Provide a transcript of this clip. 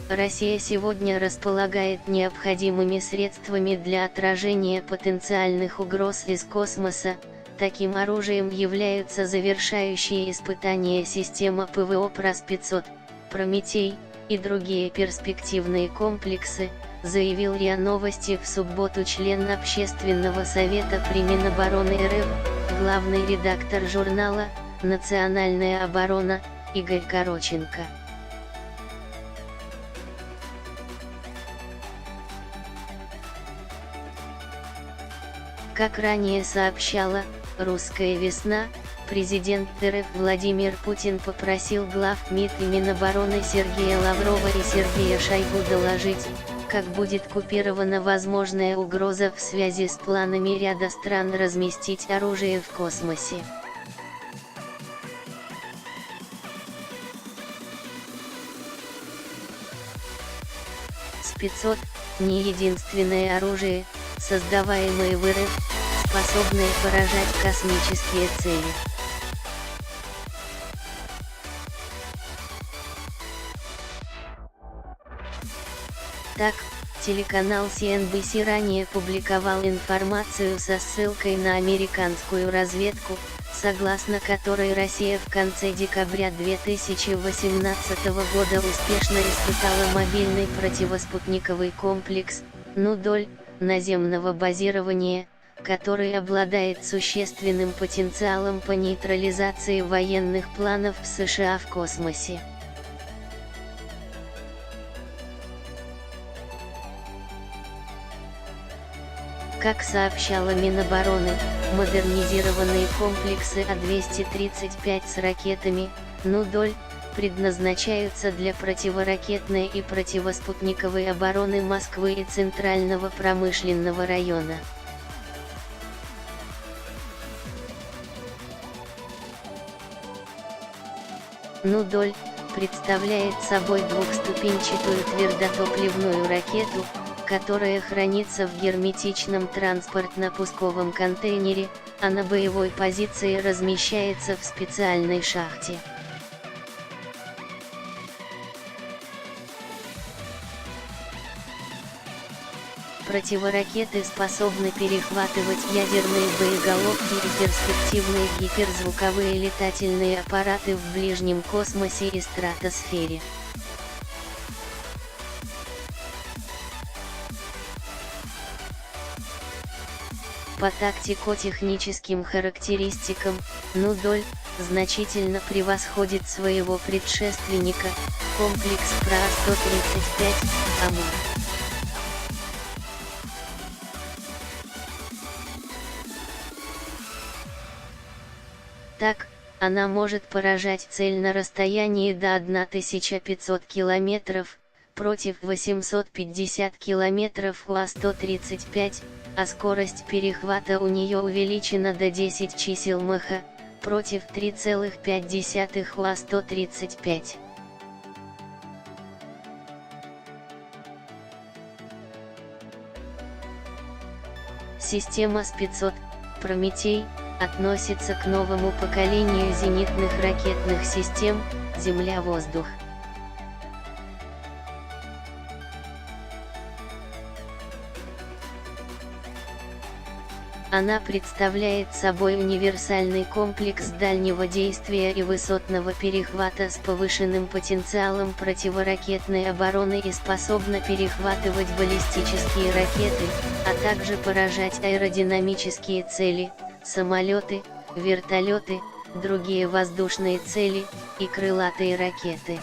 Россия сегодня располагает необходимыми средствами для отражения потенциальных угроз из космоса. Таким оружием являются завершающие испытания система ПВО ПРАС-500, «Прометей» и другие перспективные комплексы, заявил РИА Новости в субботу член Общественного совета при Минобороны РФ, главный редактор журнала «Национальная оборона» Игорь Короченко. Как ранее сообщала «Русская весна», президент РФ Владимир Путин попросил глав МИД и Минобороны Сергея Лаврова и Сергея Шойгу доложить, как будет купирована возможная угроза в связи с планами ряда стран разместить оружие в космосе. С-500 – не единственное оружие, создаваемое в РФ, способное поражать космические цели. Так, телеканал CNBC ранее публиковал информацию со ссылкой на американскую разведку, согласно которой Россия в конце декабря 2018 года успешно испытала мобильный противоспутниковый комплекс «Нудоль» наземного базирования, который обладает существенным потенциалом по нейтрализации военных планов США в космосе. Как сообщала Минобороны, модернизированные комплексы А-235 с ракетами «Нудоль» предназначаются для противоракетной и противоспутниковой обороны Москвы и Центрального промышленного района. «Нудоль» представляет собой двухступенчатую твердотопливную ракету, которая хранится в герметичном транспортно-пусковом контейнере, а на боевой позиции размещается в специальной шахте. Противоракеты способны перехватывать ядерные боеголовки и перспективные гиперзвуковые летательные аппараты в ближнем космосе и стратосфере. По тактико-техническим характеристикам, «Нудоль» значительно превосходит своего предшественника, комплекс ПРА-135, «Амур». Так, она может поражать цель на расстоянии до 1500 километров, против 850 километров у А-135, а скорость перехвата у нее увеличена до 10 чисел Маха, против 3,5 у А-135. Система С-500, «Прометей», относится к новому поколению зенитных ракетных систем «Земля-воздух». Она представляет собой универсальный комплекс дальнего действия и высотного перехвата с повышенным потенциалом противоракетной обороны и способна перехватывать баллистические ракеты, а также поражать аэродинамические цели, самолеты, вертолеты, другие воздушные цели и крылатые ракеты.